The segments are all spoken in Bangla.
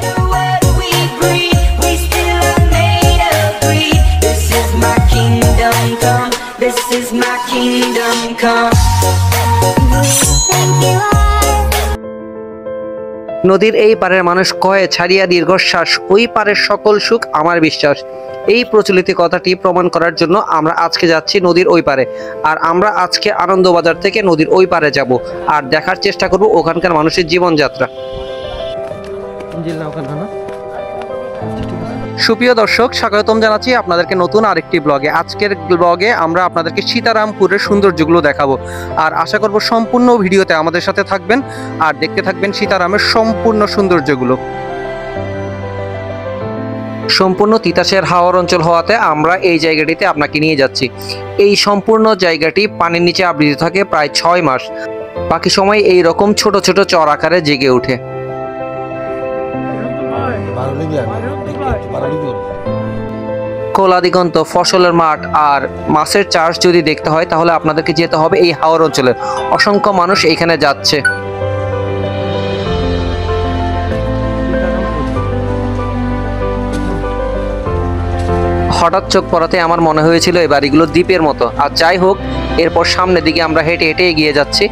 matter what we breathe, we still are made of greed. This is my kingdom come. This is my kingdom come. নদীর এই পারের মানুষ কয়ে ছাড়িয়া দীর্ঘশ্বাস, ওই পারের সকল সুখ আমার বিশ্বাস। এই প্রচলিত কথাটি প্রমাণ করার জন্য আমরা আজকে যাচ্ছি নদীর ওই পারে। আর আমরা আজকে আনন্দবাজার থেকে নদীর ওই পারে যাব আর দেখার চেষ্টা করব ওখানকার মানুষের জীবনযাত্রা। সুপ্রিয় দর্শক, স্বাগতম জানাচ্ছি আপনাদেরকে নতুন আরেকটি ব্লগে। আজকের ব্লগে আমরা আপনাদেরকে সীতারামপুরের সৌন্দর্যগুলো দেখাবো আর আশা করব সম্পূর্ণ ভিডিওতে আমাদের সাথে থাকবেন আর দেখতে থাকবেন সীতারামের সম্পূর্ণ সৌন্দর্যগুলো। সম্পূর্ণ তিতাসের হাওর অঞ্চল হওয়াতে আমরা এই জায়গাটিতে আপনাকে নিয়ে যাচ্ছি। এই সম্পূর্ণ জায়গাটি পানির নিচে আবৃত থাকে প্রায় 6 মাস। বাকি সময় এই রকম ছোট ছোট চর আকারে জেগে ওঠে। খোলা দিগন্ত, ফসলের মাঠ আর মাছের চাষ যদি দেখতে হয় তাহলে আপনাদেরকে যেতে হবে এই হাওর অঞ্চলে। অসংখ্য মানুষ এখানে যাচ্ছে। হঠাৎ চোখ পড়াতে আমার মনে হয়েছিল এই বাড়িগুলো দ্বীপের মতো। আর যাই হোক, এরপর সামনের দিকে আমরা হেঁটে হেঁটে এগিয়ে যাচ্ছি।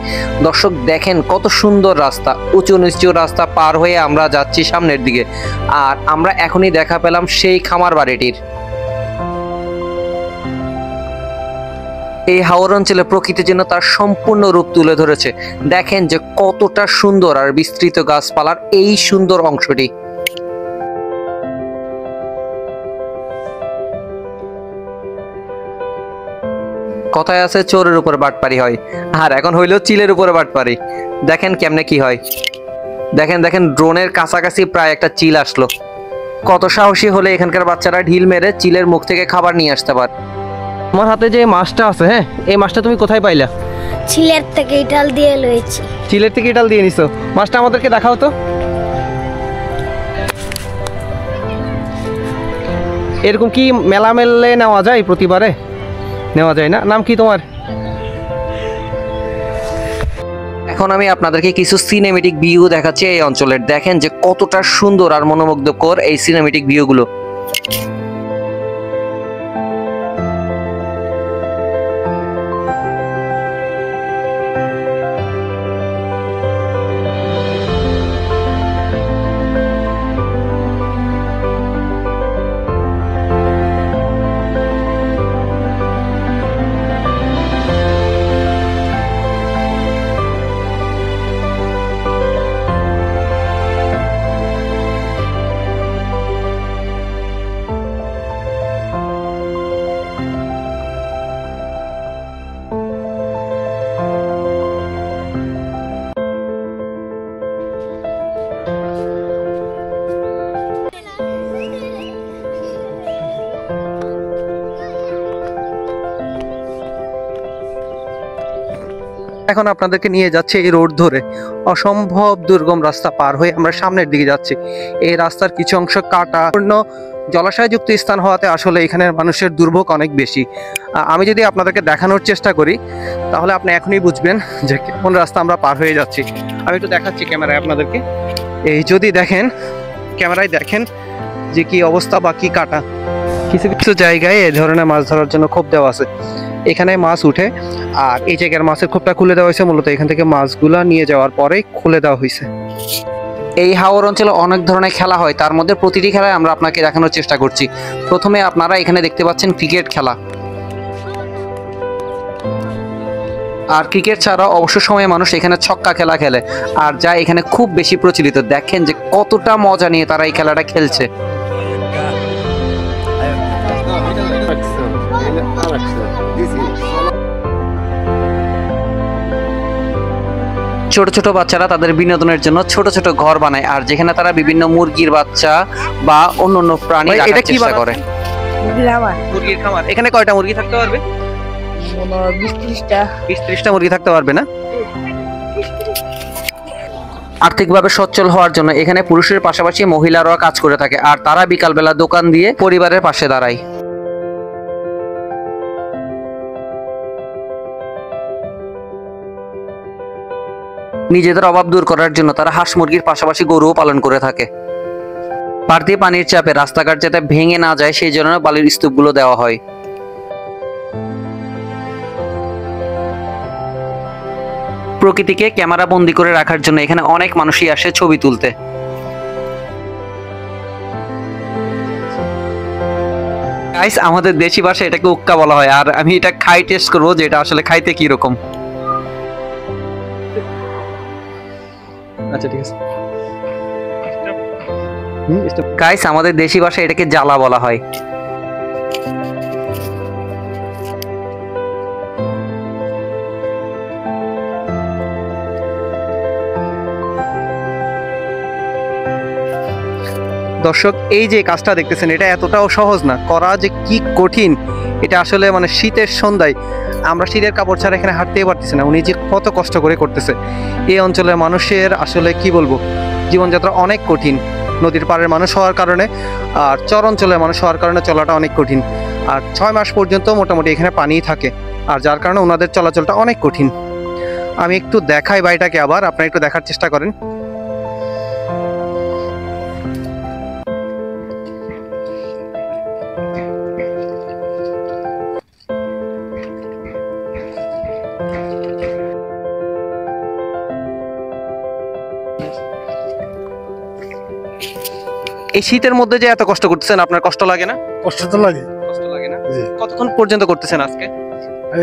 দর্শক দেখেন কত সুন্দর রাস্তা, উঁচু নিচু রাস্তা পার হয়ে আমরা যাচ্ছি সামনের দিকে। আর আমরা এখনই দেখা পেলাম সেই খামার বাড়িটির। এই হাওর অঞ্চলে প্রকৃতি যেন তার সম্পূর্ণ রূপ তুলে ধরেছে। দেখেন যে কতটা সুন্দর আর বিস্তৃত গাছপালার এই সুন্দর অংশটি। কথায় আছে চোরের উপর বাটপারি হয়, আর এখন হইল চিলের উপরে বাটপারি। দেখেন কেমনে কি হয়। দেখেন দেখেন ড্রোনের কাছাকাছি প্রায় একটা চিল আসলো। কত সাহসী হলে এখানকার বাচ্চারা ঢিল মেরে চিলের মুখ থেকে খাবার নিয়ে আসতে পারে। আমার হাতে যে মাছটা আছে, হ্যাঁ, এই মাছটা তুমি কোথায় পাইলা? চিলের থেকে ইটাল দিয়ে লইছি। চিলের থেকে ইটাল দিয়ে নিছো? মাছটা আমাদেরকে দেখাও তো। এরকম কি মেলা মেলে নেওয়া যায়? প্রতিবারে নেওয়া যায় না? নাম কি তোমার? এখন আমি আপনাদেরকে কিছু সিনেমেটিক ভিউ দেখাচ্ছি এই অঞ্চলের। দেখেন যে কতটা সুন্দর আর মনোমুগ্ধকর এই সিনেমেটিক ভিউগুলো। এখন আপনাদেরকে নিয়ে যাচ্ছে এই রোড ধরে অসম্ভব দুর্গম রাস্তা পার হয়ে আমরা সামনের দিকে যাচ্ছি। এই রাস্তার কিছু অংশ কাটা, জলাশয়যুক্ত স্থান হওয়াতে আসলে এখানের মানুষের দুর্ভোগ অনেক বেশি। আমি যদি আপনাদেরকে দেখানোর চেষ্টা করি তাহলে আপনি এখনই বুঝবেন যে কোন রাস্তা আমরা পার হয়ে যাচ্ছি। আমি একটু দেখাচ্ছি ক্যামেরায় আপনাদেরকে। এই যদি দেখেন, ক্যামেরায় দেখেন যে কি অবস্থা বা কি কাটা। কিছু কিছু জায়গায় এই ধরনের মাছ ধরার জন্য খোপ দেওয়া আছে। এখানে মাছ উঠে আর এই জায়গার মাছের খোপটা খুলে দেওয়া হয়েছে, মূলত এখান থেকে মাছগুলা নিয়ে যাওয়ার পরে খুলে দেওয়া হয়েছে। এই হাওর অঞ্চলে অনেক ধরনের খেলা হয়, তার মধ্যে প্রতিটি খেলায় আমরা আপনাকে দেখানোর চেষ্টা করছি। প্রথমে আপনারা এখানে দেখতে পাচ্ছেন ক্রিকেট খেলা। আর ক্রিকেট ছাড়া অবসর সময়ে মানুষ এখানে ছক্কা খেলা খেলে, আর যা এখানে খুব বেশি প্রচলিত। দেখেন যে কতটা মজা নিয়ে তারা এই খেলাটা খেলছে। ছোট ছোট বাচ্চারা তাদের বিনোদনের জন্য ছোট ছোট ঘর বানায়, আর যেখানে তারা বিভিন্ন মুরগির বাচ্চা বা অন্যান্য প্রাণী রাখার চেষ্টা করে। মুরগির খামার। এখানে কয়টা মুরগি থাকতে পারবে? 20-30টা মুরগি থাকতে পারবে না? আর্থিকভাবে সচ্ছল হওয়ার জন্য এখানে পুরুষের পাশাপাশি মহিলারাও কাজ করে থাকে, আর তারা বিকালবেলা দোকান দিয়ে পরিবারের পাশে দাঁড়ায়। নিজেদের অভাব দূর করার জন্য তারা হাঁস মুরগির পাশাপাশি গরুও পালন করে থাকে। বাড়তি পানির চাপে রাস্তাঘাট যাতে ভেঙে না যায় সেই জন্য বালির স্তূপগুলো দেওয়া হয়। প্রকৃতিকে ক্যামেরা বন্দি করে রাখার জন্য এখানে অনেক মানুষই আসে ছবি তুলতে। গাইস, আমাদের দেশি ভাষায় এটাকে উক্কা বলা হয়, আর আমি এটা খাই টেস্ট করবো যে এটা আসলে খাইতে কি রকম। আচ্ছা ঠিক আছে গাইস, আমাদের দেশি ভাষায় এটাকে জ্বালা বলা হয়। দর্শক, এই যে কাজটা দেখতেছেন এটা এতটাও সহজ না, করা যে কি কঠিন এটা আসলে মানে শীতের সন্ধ্যায় আমরা শীতের কাপড় ছাড়া এখানে হাঁটতেই পারতেছি না। উনি যে কত কষ্ট করে করতেছে। এই অঞ্চলের মানুষের আসলে কি বলবো, জীবনযাত্রা অনেক কঠিন। নদীর পাড়ের মানুষ হওয়ার কারণে আর চর অঞ্চলের মানুষ হওয়ার কারণে চলাটা অনেক কঠিন। আর 6 মাস পর্যন্ত মোটামুটি এখানে পানিই থাকে, আর যার কারণে ওনাদের চলাচলটা অনেক কঠিন। আমি একটু দেখাই বাড়িটাকে, আবার আপনারা একটু দেখার চেষ্টা করেন। এই শীতের মধ্যে যে এত কষ্ট করতেছেন, আপনার কষ্ট লাগে না? কষ্ট তো লাগে। কষ্ট লাগে না? কতক্ষণ পর্যন্ত করতেছেন আজকে?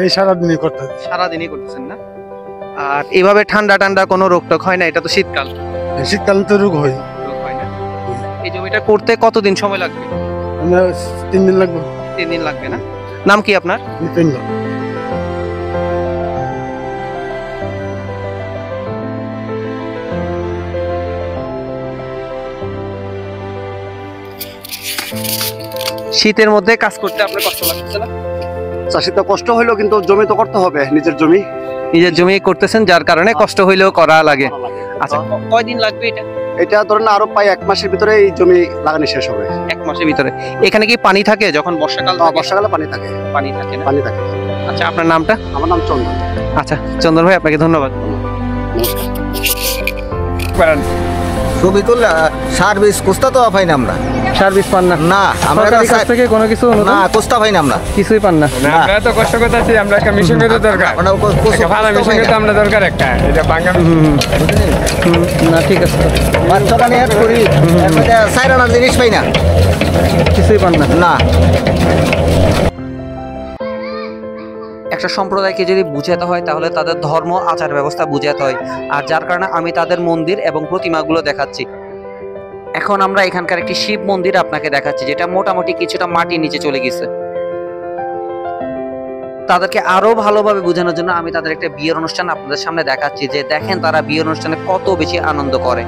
এই সারাদিনই করতে হয়। সারাদিনই করতেছেন না? আর এইভাবে ঠান্ডা ঠান্ডা কোনো রোগ টোক হয় না? এটা তো শীতকাল। শীতকালে তো রোগ হয়। রোগ হয় না? এই জমিটা করতে কতদিন সময় লাগবে? 3 দিন লাগবে। 3 দিন লাগবে না? নাম কি আপনার? 3 দিন। শীতের মধ্যে কাজ করতে আপনার কষ্ট লাগছে না? চাষি তো কষ্ট হইলো, কিন্তু জমি তো করতে হবে, নিজের জমি। নিজের জমি করতেছেন, যার কারণে কষ্ট হইলেও করা লাগে। আচ্ছা, কয়দিন লাগবে এটা? এটা ধরেন আরো প্রায় 1 মাসের ভিতরে এই জমি লাগানো শেষ হবে। 1 মাসের ভিতরে? এখানে কি পানি থাকে যখন বর্ষাকাল? বর্ষাকালে পানি থাকে। পানি থাকে না? পানি থাকে। আচ্ছা, আপনার নামটা? আমার নাম চন্দন। আচ্ছা চন্দন ভাই, আপনাকে ধন্যবাদ। ছবি তুললে সার্ভিস কুস্তা তো পাই না আমরা। সার্ভিস পান না? না, আমরা কাছ থেকে কোনো কিছু না কুস্তা পাই না আমরা। কিছুই পান না? আমরা তো কষ্ট করতেছি, আমরা একটা মিশন করতে দরকার, একটা ভালো মিশন করতে আমরা দরকার একটা, এটা বাংলা না। ঠিক আছে, বাচ্চাটা নিয়ে করি, সাইরানার জিনিস পাই না, কিছুই পান না? না। একটা সম্প্রদায়কে যদি বুঝাতে হয় তাহলে তাদের ধর্ম আচার ব্যবস্থা বুঝাতে হয়, আর যার কারণে আমি তাদের মন্দির এবং প্রতিমাগুলো দেখাচ্ছি। এখন আমরা এখানকার একটি শিব মন্দির আপনাকে দেখাচ্ছি, যেটা মোটামুটি কিছুটা মাটির নিচে চলে গেছে। তাদেরকে আরো ভালোভাবে বোঝানোর জন্য আমি তাদের একটা বিয়ের অনুষ্ঠান আপনাদের সামনে দেখাচ্ছি, যে দেখেন তারা বিয়ের অনুষ্ঠানে কত বেশি আনন্দ করে।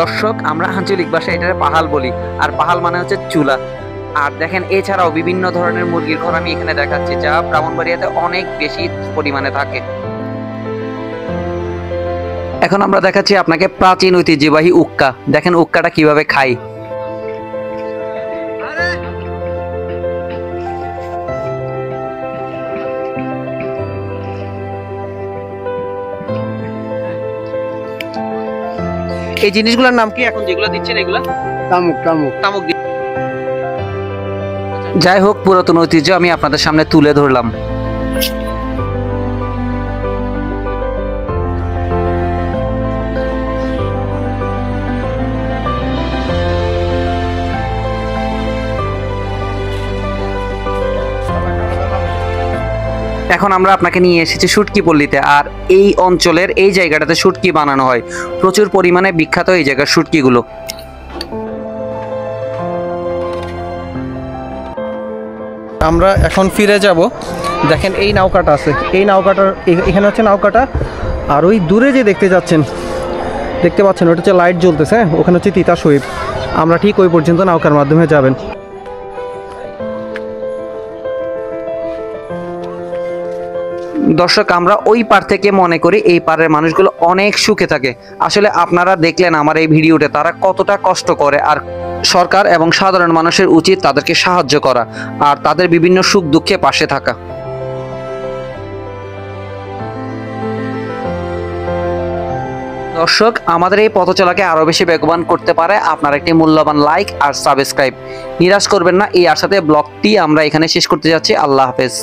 দর্শক, আমরা আঞ্চলিক ভাষায় এটাকে পাহাল বলি, আর পাহাল মানে হচ্ছে চুলা। আর দেখেন এছাড়াও বিভিন্ন ধরনের মুরগির ঘর আমি এখানে দেখাচ্ছি, যা ব্রাহ্মণবাড়িয়াতে অনেক বেশি পরিমাণে থাকে। এখন আমরা দেখাচ্ছি আপনাকে প্রাচীন ঐতিহ্যবাহী উক্কা। দেখেন উক্কাটা কিভাবে খাই। এই জিনিসগুলোর নাম কি এখন যেগুলো দিচ্ছেন? এগুলা তামুক। তামুক। যাই হোক, পুরাতন ঐতিহ্য আমি আপনাদের সামনে তুলে ধরলাম। এখন আমরা আপনাকে নিয়ে এসেছি শুটকি পল্লীতে, আর এই অঞ্চলের এই জায়গাটাতে শুটকি বানানো হয় প্রচুর পরিমাণে, বিখ্যাত এই জায়গার শুটকিগুলো। আমরা এখন ফিরে যাব। দেখেন এই নৌকাটা আছে, এই নৌকাটার এখানে হচ্ছে নৌকাটা, আর ওই দূরে যে দেখতে পাচ্ছেন ওটা হচ্ছে লাইট জ্বলতেছে, ওখানে হচ্ছে তিতাস ওয়েব। আমরা ঠিক ওই পর্যন্ত নৌকার মাধ্যমে যাবেন। দর্শক, আমরা ওই পার থেকে মনে করি এই পারের মানুষগুলো অনেক সুখে থাকে। আসলে আপনারা দেখলেন আমার এই ভিডিওতে তারা কতটা কষ্ট করে, আর সরকার এবং সাধারণ মানুষের উচিত তাদেরকে সাহায্য করা আর তাদের বিভিন্ন সুখ দুঃখে পাশে থাকা। দর্শক, আমাদের এই পথ চলাকে আরো বেশি বেগবান করতে পারে আপনার একটি মূল্যবান লাইক আর সাবস্ক্রাইব। নিরাশ করবেন না, এই আশাতে ব্লগটি আমরা এখানে শেষ করতে যাচ্ছি। আল্লাহ হাফেজ।